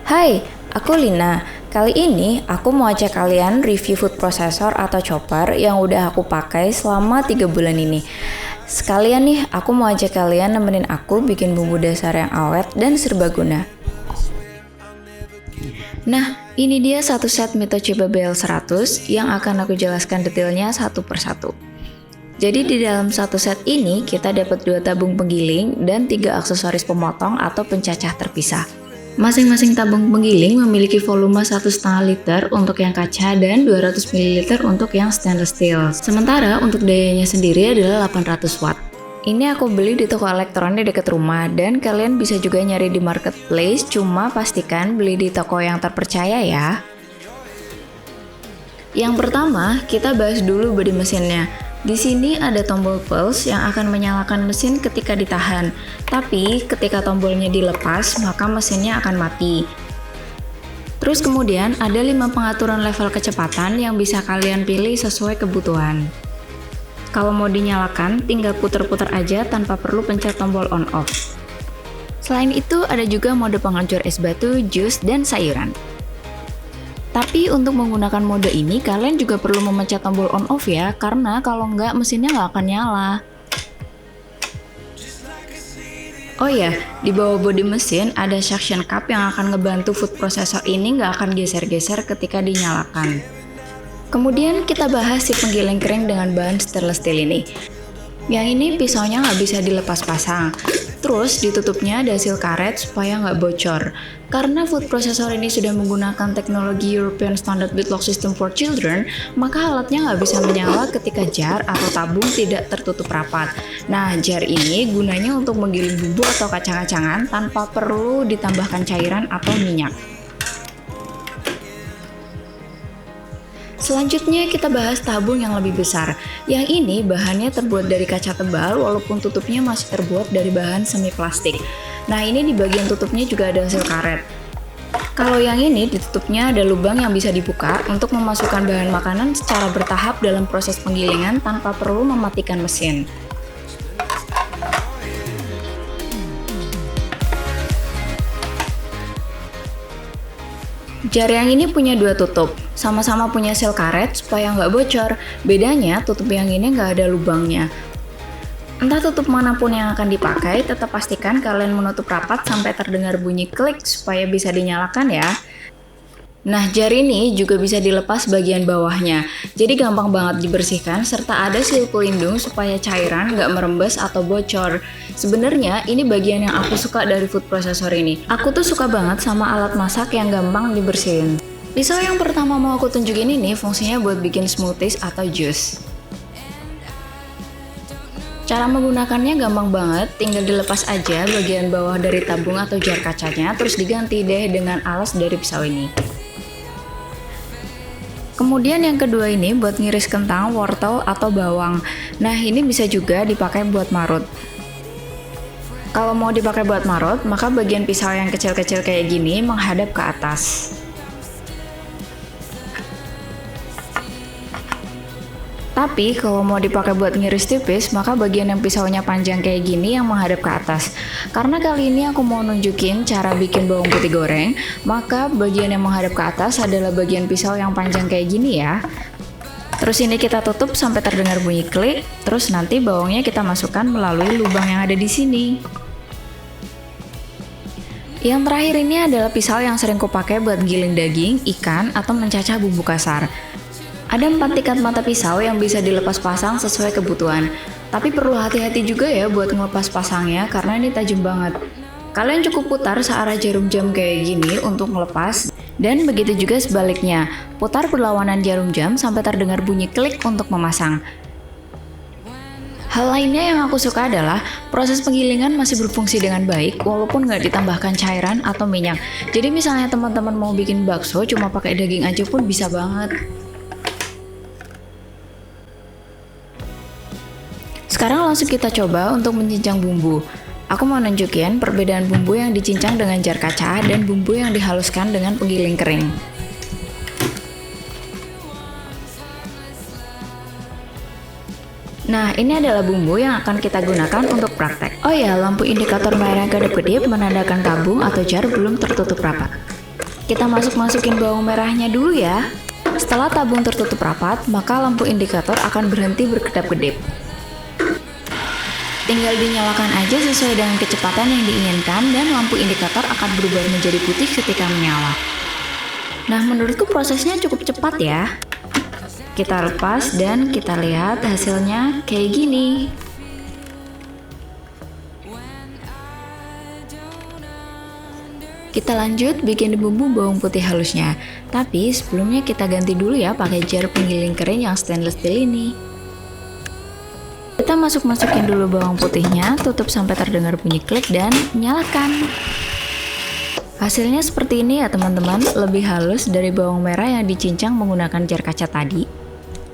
Hai, aku Lina. Kali ini aku mau ajak kalian review food processor atau chopper yang udah aku pakai selama 3 bulan ini. Sekalian nih, aku mau ajak kalian nemenin aku bikin bumbu dasar yang awet dan serbaguna. Nah, ini dia satu set Mitochiba BL100 yang akan aku jelaskan detailnya satu persatu. Jadi di dalam satu set ini kita dapat 2 tabung penggiling dan 3 aksesoris pemotong atau pencacah terpisah. Masing-masing tabung penggiling memiliki volume 1,5 liter untuk yang kaca dan 200 ml untuk yang stainless steel. Sementara untuk dayanya sendiri adalah 800 watt. Ini aku beli di toko elektronik dekat rumah dan kalian bisa juga nyari di marketplace, cuma pastikan beli di toko yang terpercaya ya. Yang pertama, kita bahas dulu bodi mesinnya. Di sini ada tombol pulse yang akan menyalakan mesin ketika ditahan, tapi ketika tombolnya dilepas, maka mesinnya akan mati. Terus kemudian ada 5 pengaturan level kecepatan yang bisa kalian pilih sesuai kebutuhan. Kalau mau dinyalakan, tinggal puter-puter aja tanpa perlu pencet tombol on off. Selain itu, ada juga mode penghancur es batu, jus, dan sayuran. Tapi untuk menggunakan mode ini, kalian juga perlu memencet tombol on off ya, karena kalau nggak mesinnya nggak akan nyala. Oh ya, di bawah bodi mesin ada suction cup yang akan ngebantu food processor ini nggak akan geser-geser ketika dinyalakan. Kemudian kita bahas si penggiling kering dengan bahan stainless steel ini. Yang ini pisaunya nggak bisa dilepas pasang. Terus ditutupnya ada seal karet supaya nggak bocor. Karena food processor ini sudah menggunakan teknologi European Standard Bit Lock System for Children, maka alatnya nggak bisa menyala ketika jar atau tabung tidak tertutup rapat. Nah, jar ini gunanya untuk menggiling bumbu atau kacang-kacangan tanpa perlu ditambahkan cairan atau minyak. Selanjutnya kita bahas tabung yang lebih besar. Yang ini bahannya terbuat dari kaca tebal walaupun tutupnya masih terbuat dari bahan semi plastik. Nah, ini di bagian tutupnya juga ada seal karet. Kalau yang ini ditutupnya ada lubang yang bisa dibuka untuk memasukkan bahan makanan secara bertahap dalam proses penggilingan tanpa perlu mematikan mesin. Jar yang ini punya 2 tutup, sama-sama punya seal karet supaya nggak bocor. Bedanya tutup yang ini nggak ada lubangnya. Entah tutup manapun yang akan dipakai, tetap pastikan kalian menutup rapat sampai terdengar bunyi klik supaya bisa dinyalakan ya. Nah, jar ini juga bisa dilepas bagian bawahnya, jadi gampang banget dibersihkan serta ada seal pelindung supaya cairan nggak merembes atau bocor. Sebenarnya ini bagian yang aku suka dari food processor ini. Aku tuh suka banget sama alat masak yang gampang dibersihin. Pisau yang pertama mau aku tunjukin ini fungsinya buat bikin smoothies atau jus. Cara menggunakannya gampang banget, tinggal dilepas aja bagian bawah dari tabung atau jar kacanya, terus diganti deh dengan alas dari pisau ini. Kemudian yang kedua ini buat ngiris kentang, wortel, atau bawang. Nah, ini bisa juga dipakai buat marut. Kalau mau dipakai buat marut, maka bagian pisau yang kecil-kecil kayak gini menghadap ke atas. Tapi kalau mau dipakai buat ngiris tipis, maka bagian yang pisaunya panjang kayak gini yang menghadap ke atas. Karena kali ini aku mau nunjukin cara bikin bawang putih goreng, maka bagian yang menghadap ke atas adalah bagian pisau yang panjang kayak gini ya. Terus ini kita tutup sampai terdengar bunyi klik, terus nanti bawangnya kita masukkan melalui lubang yang ada di sini. Yang terakhir ini adalah pisau yang sering kupakai buat giling daging, ikan, atau mencacah bumbu kasar. Ada 4 tingkat mata pisau yang bisa dilepas pasang sesuai kebutuhan. Tapi perlu hati-hati juga ya buat ngelepas pasangnya karena ini tajam banget. Kalian cukup putar searah jarum jam kayak gini untuk ngelepas, dan begitu juga sebaliknya. Putar berlawanan jarum jam sampai terdengar bunyi klik untuk memasang. Hal lainnya yang aku suka adalah proses penggilingan masih berfungsi dengan baik walaupun nggak ditambahkan cairan atau minyak. Jadi misalnya teman-teman mau bikin bakso cuma pakai daging aja pun bisa banget. Sekarang langsung kita coba untuk mencincang bumbu. Aku mau nunjukin perbedaan bumbu yang dicincang dengan jar kaca dan bumbu yang dihaluskan dengan penggiling kering. Nah, ini adalah bumbu yang akan kita gunakan untuk praktek. Oh ya, lampu indikator merah yang kedap-kedip menandakan tabung atau jar belum tertutup rapat. Kita masukin bawang merahnya dulu ya. Setelah tabung tertutup rapat, maka lampu indikator akan berhenti berkedap-kedip. Tinggal dinyalakan aja sesuai dengan kecepatan yang diinginkan dan lampu indikator akan berubah menjadi putih ketika menyala. Nah, menurutku prosesnya cukup cepat ya. Kita lepas dan kita lihat hasilnya kayak gini. Kita lanjut bikin bumbu bawang putih halusnya. Tapi sebelumnya kita ganti dulu ya pakai jar penggiling kering yang stainless steel ini. Kita masukin dulu bawang putihnya, tutup sampai terdengar bunyi klik dan nyalakan. Hasilnya seperti ini ya teman-teman, lebih halus dari bawang merah yang dicincang menggunakan jar kaca tadi.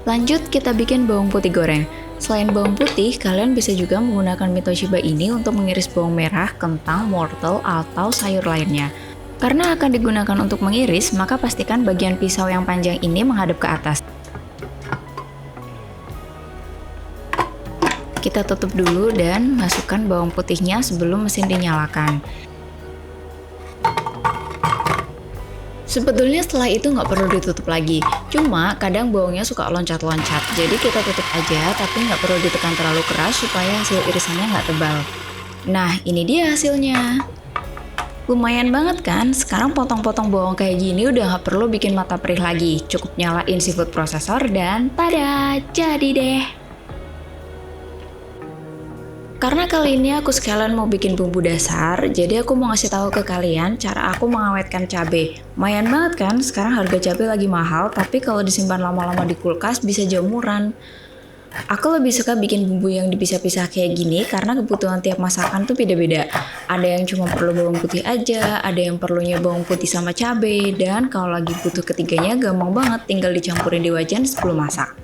Lanjut kita bikin bawang putih goreng. Selain bawang putih, kalian bisa juga menggunakan Mitoshiba ini untuk mengiris bawang merah, kentang, wortel, atau sayur lainnya. Karena akan digunakan untuk mengiris, maka pastikan bagian pisau yang panjang ini menghadap ke atas. Kita tutup dulu dan masukkan bawang putihnya sebelum mesin dinyalakan. Sebetulnya setelah itu nggak perlu ditutup lagi, cuma kadang bawangnya suka loncat-loncat, jadi kita tutup aja tapi nggak perlu ditekan terlalu keras supaya hasil irisannya nggak tebal. Nah, ini dia hasilnya. Lumayan banget kan, sekarang potong-potong bawang kayak gini udah nggak perlu bikin mata perih lagi, cukup nyalain seafood processor dan tada, jadi deh. Karena kali ini aku sekalian mau bikin bumbu dasar, jadi aku mau ngasih tahu ke kalian cara aku mengawetkan cabai. Lumayan banget kan, sekarang harga cabai lagi mahal, tapi kalau disimpan lama-lama di kulkas bisa jamuran. Aku lebih suka bikin bumbu yang dipisah-pisah kayak gini karena kebutuhan tiap masakan tuh beda-beda. Ada yang cuma perlu bawang putih aja, ada yang perlunya bawang putih sama cabai, dan kalau lagi butuh ketiganya gampang banget, tinggal dicampurin di wajan sebelum masak.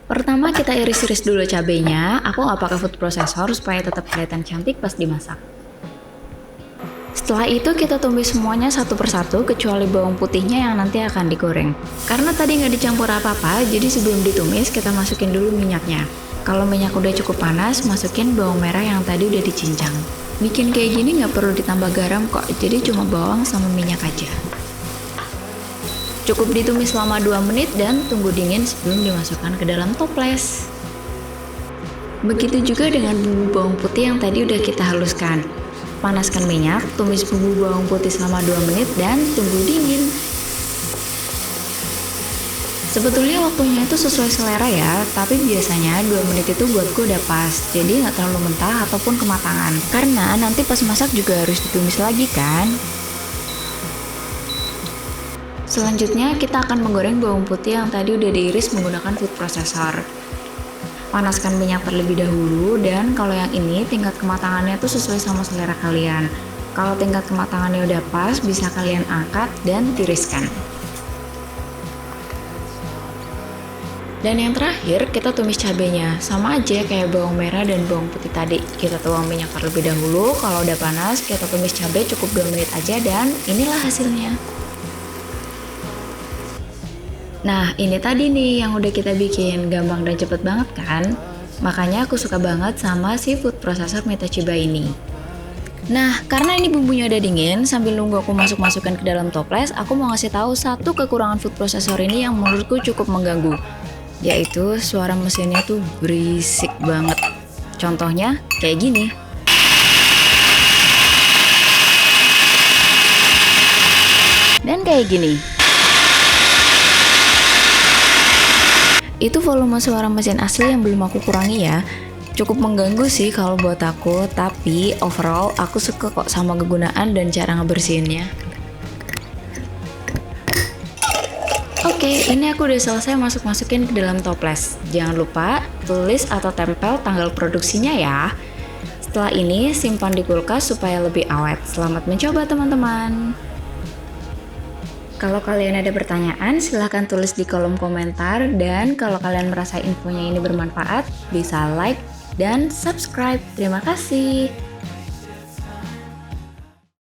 Pertama kita iris-iris dulu cabenya, aku nggak pakai food processor supaya tetap kelihatan cantik pas dimasak. Setelah itu kita tumis semuanya satu persatu kecuali bawang putihnya yang nanti akan digoreng. Karena tadi nggak dicampur apa-apa, jadi sebelum ditumis kita masukin dulu minyaknya. Kalau minyak udah cukup panas, masukin bawang merah yang tadi udah dicincang. Bikin kayak gini nggak perlu ditambah garam kok, jadi cuma bawang sama minyak aja. Cukup ditumis selama 2 menit dan tunggu dingin sebelum dimasukkan ke dalam toples. Begitu juga dengan bumbu bawang putih yang tadi udah kita haluskan. Panaskan minyak, tumis bumbu bawang putih selama 2 menit dan tunggu dingin. Sebetulnya waktunya itu sesuai selera ya, tapi biasanya 2 menit itu buatku udah pas, jadi nggak terlalu mentah ataupun kematangan. Karena nanti pas masak juga harus ditumis lagi kan. Selanjutnya kita akan menggoreng bawang putih yang tadi udah diiris menggunakan food processor. Panaskan minyak terlebih dahulu dan kalau yang ini tingkat kematangannya tuh sesuai sama selera kalian. Kalau tingkat kematangannya udah pas bisa kalian angkat dan tiriskan. Dan yang terakhir kita tumis cabenya, sama aja kayak bawang merah dan bawang putih tadi. Kita tuang minyak terlebih dahulu, kalau udah panas kita tumis cabai cukup 2 menit aja dan inilah hasilnya. Nah, ini tadi nih yang udah kita bikin, gampang dan cepet banget kan? Makanya aku suka banget sama si food processor Mitoshiba ini. Nah, karena ini bumbunya udah dingin, sambil nunggu aku masukkan ke dalam toples, aku mau ngasih tahu satu kekurangan food processor ini yang menurutku cukup mengganggu, yaitu suara mesinnya tuh berisik banget. Contohnya kayak gini. Dan kayak gini. Itu volume suara mesin asli yang belum aku kurangi ya. Cukup mengganggu sih kalau buat aku, tapi overall aku suka kok sama kegunaan dan cara ngebersihinnya. Oke, ini aku udah selesai masukin ke dalam toples. Jangan lupa tulis atau tempel tanggal produksinya ya. Setelah ini simpan di kulkas supaya lebih awet. Selamat mencoba teman-teman. Kalau kalian ada pertanyaan, silahkan tulis di kolom komentar. Dan kalau kalian merasa infonya ini bermanfaat, bisa like dan subscribe. Terima kasih.